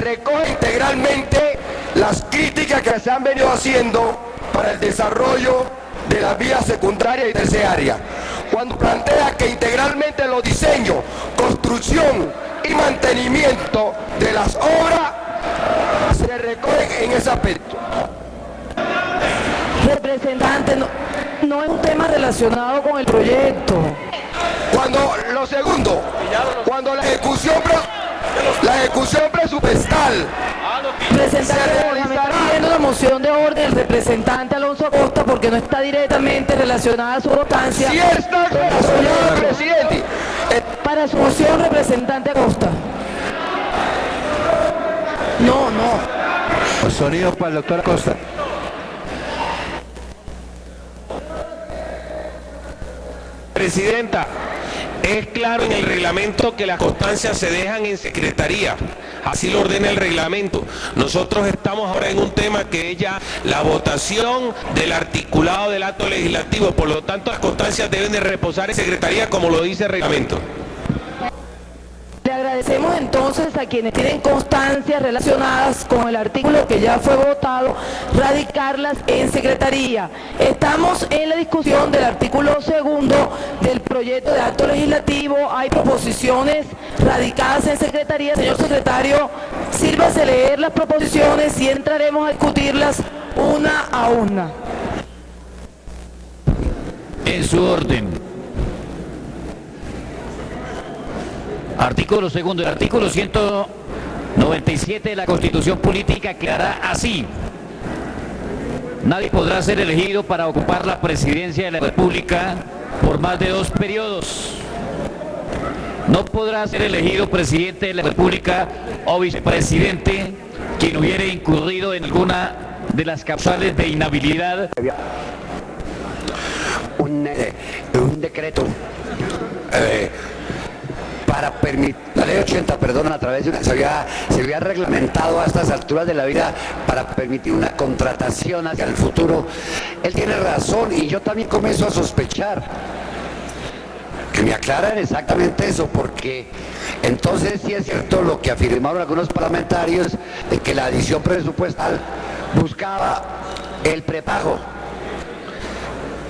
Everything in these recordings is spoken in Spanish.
recoge integralmente las críticas que se han venido haciendo para el desarrollo de las vías secundarias y terciarias, cuando plantea que integralmente los diseños, construcción y mantenimiento de las obras se recogen en ese aspecto. Representante, no es un tema relacionado con el proyecto. Lo segundo, cuando la ejecución presupuestal Representante, me está pidiendo una moción de orden el representante Alonso Acosta porque no está directamente relacionada a su votancia. Sí está relacionada, presidente. Para su moción, representante Acosta. No. Sonido para el doctor Acosta. Presidenta, es claro en el reglamento que las constancias se dejan en secretaría, así lo ordena el reglamento. Nosotros estamos ahora en un tema que es ya la votación del articulado del acto legislativo, por lo tanto las constancias deben de reposar en secretaría como lo dice el reglamento. Le agradecemos entonces a quienes tienen constancias relacionadas con el artículo que ya fue votado, radicarlas en secretaría. Estamos en la discusión del artículo segundo del proyecto de acto legislativo. Hay proposiciones radicadas en secretaría. Señor secretario, sírvase leer las proposiciones y entraremos a discutirlas una a una. En su orden. Artículo segundo. El artículo 197 de la Constitución Política aclara así: nadie podrá ser elegido para ocupar la presidencia de la República por más de 2 periodos. No podrá ser elegido presidente de la República o vicepresidente quien hubiere incurrido en alguna de las causales de inhabilidad. Un decreto para permitir, la ley 80, perdón, a través de se había reglamentado a estas alturas de la vida para permitir una contratación hacia el futuro. Él tiene razón y yo también comienzo a sospechar que me aclaran exactamente eso, porque entonces sí es cierto lo que afirmaron algunos parlamentarios de que la adición presupuestal buscaba el prepago.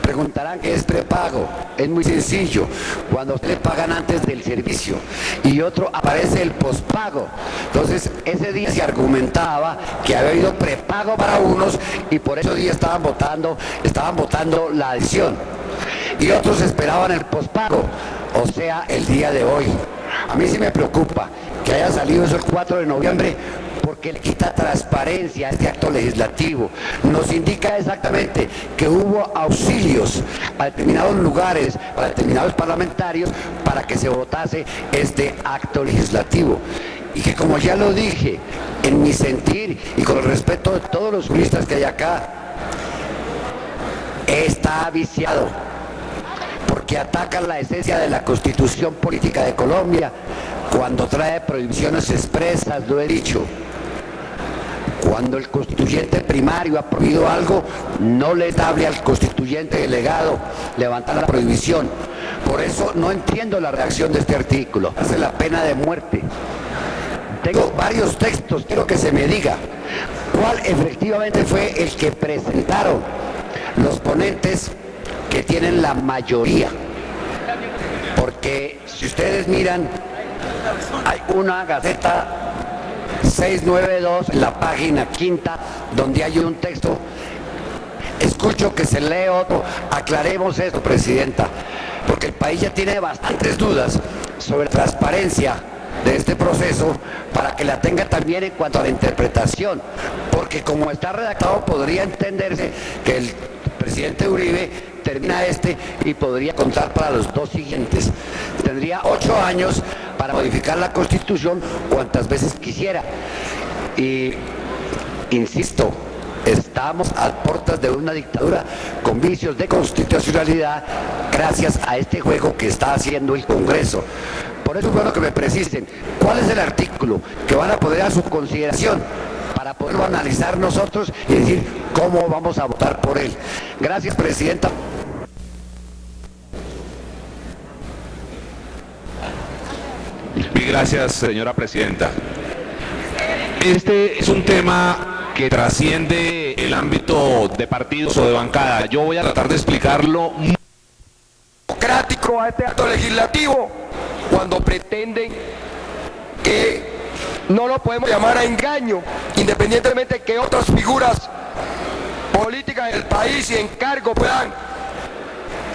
Preguntarán qué es prepago. Es muy sencillo. Cuando usted le pagan antes del servicio y otro aparece el pospago. Entonces ese día se argumentaba que había habido prepago para unos y por eso día estaban votando la adición. Y otros esperaban el pospago, o sea, el día de hoy. A mí sí me preocupa que haya salido eso el 4 de noviembre, porque le quita transparencia a este acto legislativo. Nos indica exactamente que hubo auxilios a determinados lugares, para determinados parlamentarios, para que se votase este acto legislativo. Y que, como ya lo dije, en mi sentir y con el respeto de todos los juristas que hay acá, está viciado, porque ataca la esencia de la Constitución Política de Colombia cuando trae prohibiciones expresas, lo he dicho. Cuando el constituyente primario ha prohibido algo, no le es dable al constituyente delegado levantar la prohibición. Por eso no entiendo la reacción de este artículo. Hace la pena de muerte. Tengo varios textos, quiero que se me diga cuál efectivamente fue el que presentaron los ponentes que tienen la mayoría. Porque si ustedes miran, hay una Gaceta 692, en la página 5, donde hay un texto. Escucho que se lee otro. Aclaremos esto, presidenta, porque el país ya tiene bastantes dudas sobre transparencia de este proceso, para que la tenga también en cuanto a la interpretación, porque como está redactado podría entenderse que el presidente Uribe termina y podría contar para los 2 siguientes. Tendría 8 años para modificar la Constitución cuantas veces quisiera. Y insisto, estamos a puertas de una dictadura con vicios de constitucionalidad gracias a este juego que está haciendo el Congreso. Por eso es bueno que me precisen cuál es el artículo que van a poner a su consideración para poderlo analizar nosotros y decir cómo vamos a votar por él. Gracias, presidenta. Gracias, señora presidenta. este es un tema que trasciende el ámbito de partidos o de bancada. Yo voy a tratar de explicarlo democrático a este acto legislativo cuando pretenden que no lo podemos llamar a engaño, independientemente que otras figuras políticas del país y en cargo puedan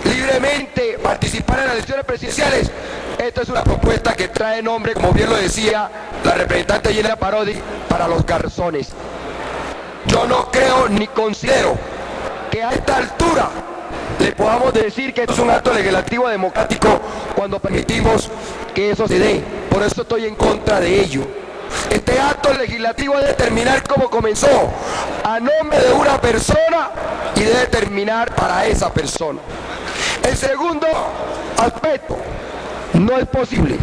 libremente participar en las elecciones presidenciales. Esta es una propuesta que trae nombre, como bien lo decía la representante Gina Parodi, para los garzones. Yo no creo ni considero que a esta altura le podamos decir que esto es un acto legislativo democrático cuando permitimos que eso se dé. Por eso estoy en contra de ello. Este acto legislativo debe terminar como comenzó, a nombre de una persona, y debe terminar para esa persona. El segundo aspecto, no es posible,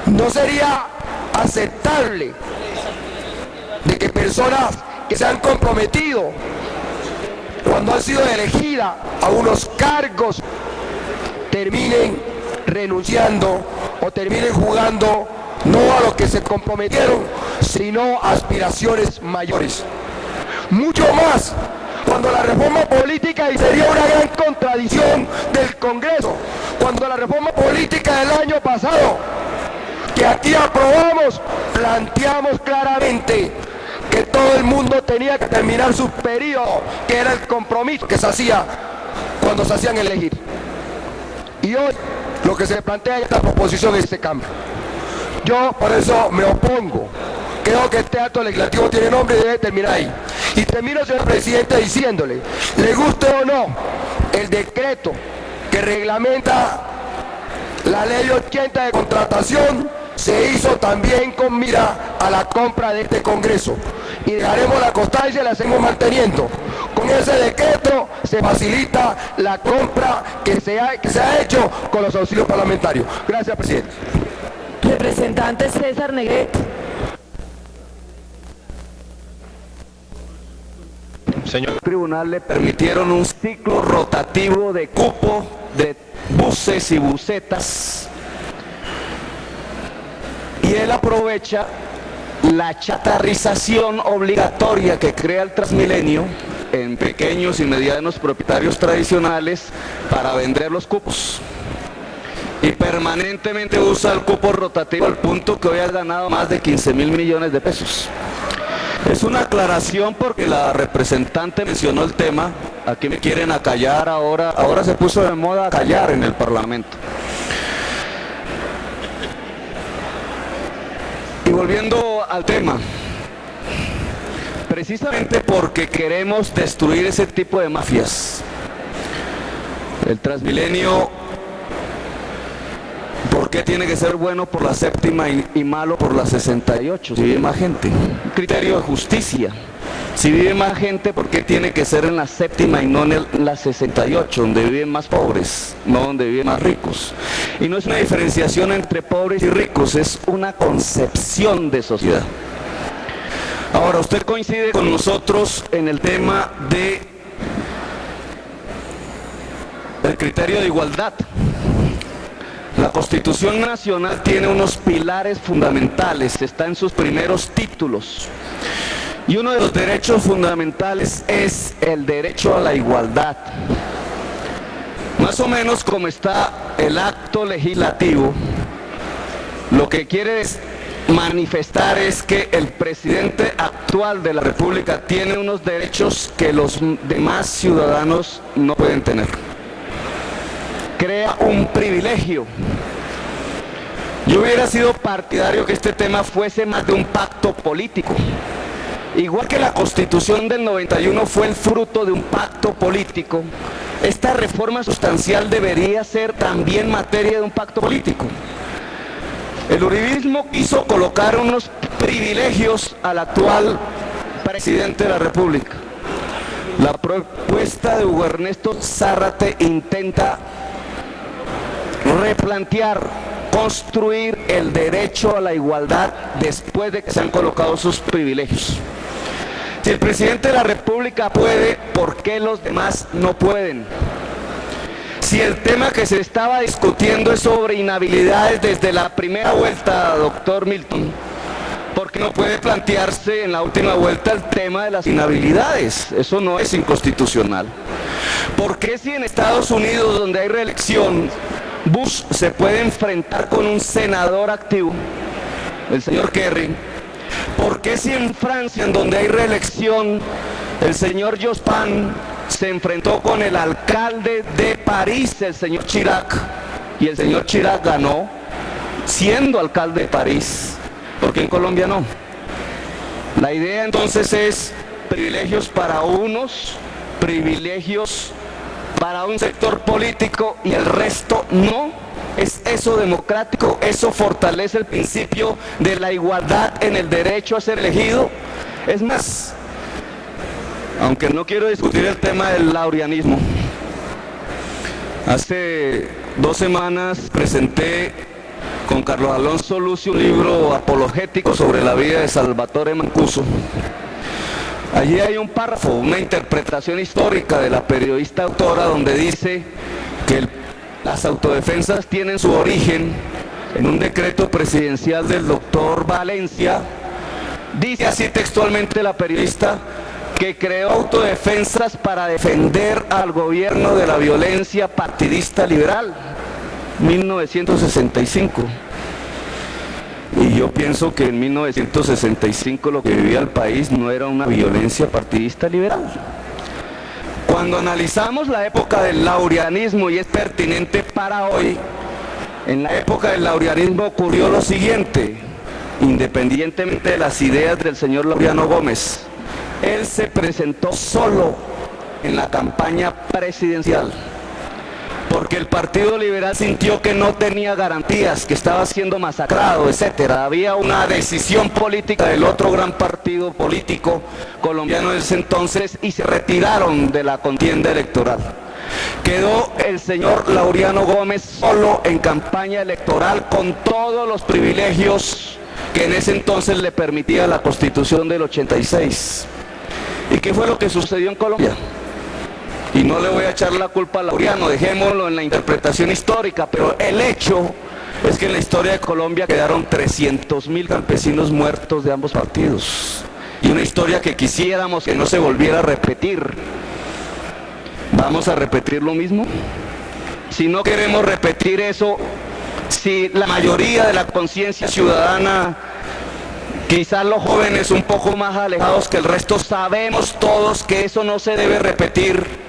no sería aceptable de que personas que se han comprometido cuando han sido elegidas a unos cargos terminen renunciando o terminen jugando no a lo que se comprometieron, sino a aspiraciones mayores. Mucho más cuando la reforma política, y sería una gran contradicción del Congreso, cuando la reforma política del año pasado, que aquí aprobamos, planteamos claramente que todo el mundo tenía que terminar su periodo, que era el compromiso que se hacía cuando se hacían elegir. Y hoy lo que se plantea en esta proposición es ese cambio. Yo por eso me opongo. Creo que este acto legislativo tiene nombre y debe terminar ahí. Y termino, señor presidente, diciéndole, le guste o no, el decreto que reglamenta la ley 80 de contratación se hizo también con mira a la compra de este Congreso. Y dejaremos la constancia y la seguimos manteniendo. Con ese decreto se facilita la compra que se ha hecho con los auxilios parlamentarios. Gracias, presidente. Representante César Negrete. Señor. Tribunal le permitieron un ciclo rotativo de cupo de buses y busetas, y él aprovecha la chatarrización obligatoria que crea el Transmilenio en pequeños y medianos propietarios tradicionales para vender los cupos, y permanentemente usa el cupo rotativo al punto que hoy ha ganado más de 15.000 millones de pesos. Es una aclaración porque la representante mencionó el tema. Aquí me quieren acallar ahora se puso de moda callar en el Parlamento. Y volviendo al tema, precisamente porque queremos destruir ese tipo de mafias, el Transmilenio, ¿por qué tiene que ser bueno por la séptima y malo por la 68? Si vive más gente. Un criterio de justicia. Si vive más gente, ¿por qué tiene que ser en la séptima y no en la 68, donde viven más pobres, no donde viven más ricos? Y no es una diferenciación entre pobres y ricos, es una concepción de sociedad. Ahora, usted coincide con nosotros en el tema del criterio de igualdad. La Constitución Nacional tiene unos pilares fundamentales, está en sus primeros títulos. Y uno de los derechos fundamentales es el derecho a la igualdad. Más o menos como está el acto legislativo, lo que quiere manifestar es que el presidente actual de la República tiene unos derechos que los demás ciudadanos no pueden tener. Crea un privilegio. Yo hubiera sido partidario que este tema fuese más de un pacto político. Igual que la Constitución del 91 fue el fruto de un pacto político, esta reforma sustancial debería ser también materia de un pacto político. El uribismo quiso colocar unos privilegios al actual presidente de la República. La propuesta de Hugo Ernesto Zárate intenta replantear, construir el derecho a la igualdad después de que se han colocado sus privilegios. Si el presidente de la República puede, ¿por qué los demás no pueden? Si el tema que se estaba discutiendo es sobre inhabilidades desde la primera vuelta, doctor Milton, porque no puede plantearse en la última vuelta el tema de las inhabilidades. Eso no es inconstitucional. ¿Por qué si en Estados Unidos, donde hay reelección, Bush se puede enfrentar con un senador activo, el señor Kerry? ¿Por qué si en Francia, en donde hay reelección, el señor Jospin se enfrentó con el alcalde de París, el señor Chirac, y el señor Chirac ganó siendo alcalde de París? Porque en Colombia no. La idea entonces es privilegios para unos, privilegios para un sector político y el resto no. ¿Es eso democrático? ¿Eso fortalece el principio de la igualdad en el derecho a ser elegido? Es más, aunque no quiero discutir el tema del laureanismo, hace 2 semanas presenté con Carlos Alonso Lucio un libro apologético sobre la vida de Salvatore Mancuso. Allí hay un párrafo, una interpretación histórica de la periodista autora, donde dice que las autodefensas tienen su origen en un decreto presidencial del doctor Valencia. Dice así textualmente la periodista, que creó autodefensas para defender al gobierno de la violencia partidista liberal, 1965. Y yo pienso que en 1965 lo que vivía el país no era una violencia partidista liberal. Cuando analizamos la época del laureanismo, y es pertinente para hoy, en la época del laureanismo ocurrió lo siguiente: independientemente de las ideas del señor Laureano Gómez, él se presentó solo en la campaña presidencial, porque el Partido Liberal sintió que no tenía garantías, que estaba siendo masacrado, etcétera. Había una decisión política del otro gran partido político colombiano en ese entonces y se retiraron de la contienda electoral. Quedó el señor Laureano Gómez solo en campaña electoral con todos los privilegios que en ese entonces le permitía la Constitución del 86. ¿Y qué fue lo que sucedió en Colombia? Y no le voy a echar la culpa a Laureano, dejémoslo en la interpretación histórica, pero el hecho es que en la historia de Colombia quedaron 300.000 campesinos muertos de ambos partidos. Y una historia que quisiéramos que no se volviera a repetir. ¿Vamos a repetir lo mismo? Si no queremos repetir eso, si la mayoría de la conciencia ciudadana, quizás los jóvenes un poco más alejados que el resto, sabemos todos que eso no se debe repetir,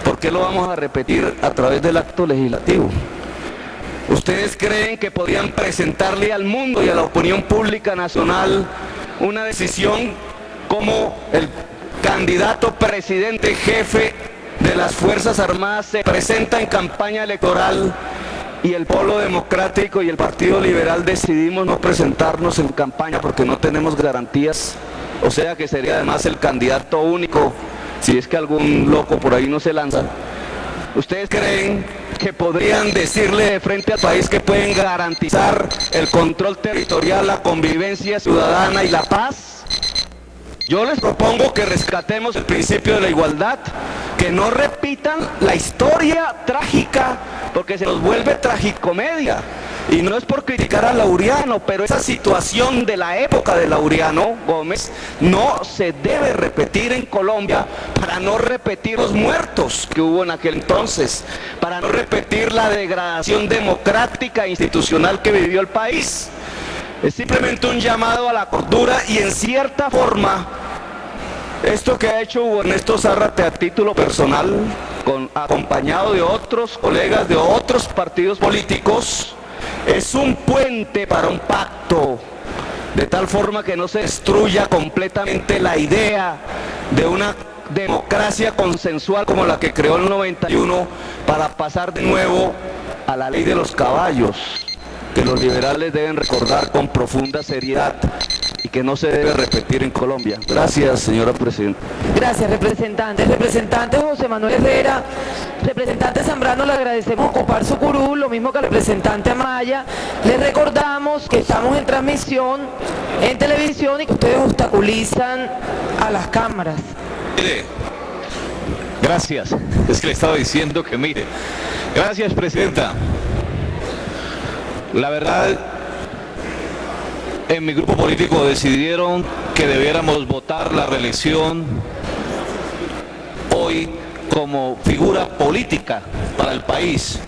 ¿por qué lo vamos a repetir a través del acto legislativo? ¿Ustedes creen que podrían presentarle al mundo y a la opinión pública nacional una decisión como el candidato presidente jefe de las Fuerzas Armadas se presenta en campaña electoral y el Polo Democrático y el Partido Liberal decidimos no presentarnos en campaña porque no tenemos garantías? O sea que sería además el candidato único, si es que algún loco por ahí no se lanza. ¿Ustedes creen que podrían decirle de frente al país que pueden garantizar el control territorial, la convivencia ciudadana y la paz? Yo les propongo que rescatemos el principio de la igualdad, que no repitan la historia trágica, porque se nos vuelve tragicomedia. Y no es por criticar a Laureano, pero esa situación de la época de Laureano Gómez no se debe repetir en Colombia, para no repetir los muertos que hubo en aquel entonces, para no repetir la degradación democrática e institucional que vivió el país. Es simplemente un llamado a la cordura y en cierta forma esto que ha hecho Hugo Ernesto Zárate a título personal, acompañado de otros colegas de otros partidos políticos, es un puente para un pacto, de tal forma que no se destruya completamente la idea de una democracia consensual como la que creó el 91, para pasar de nuevo a la ley de los caballos, que los liberales deben recordar con profunda seriedad y que no se debe repetir en Colombia. Gracias, señora presidenta. Gracias, representante. Representante José Manuel Herrera, representante Zambrano, le agradecemos ocupar su curul, lo mismo que al representante Amaya. Les recordamos que estamos en transmisión en televisión y que ustedes obstaculizan a las cámaras. Mire, gracias. Es que le estaba diciendo que mire. Gracias, presidenta. La verdad, en mi grupo político decidieron que debiéramos votar la reelección hoy como figura política para el país.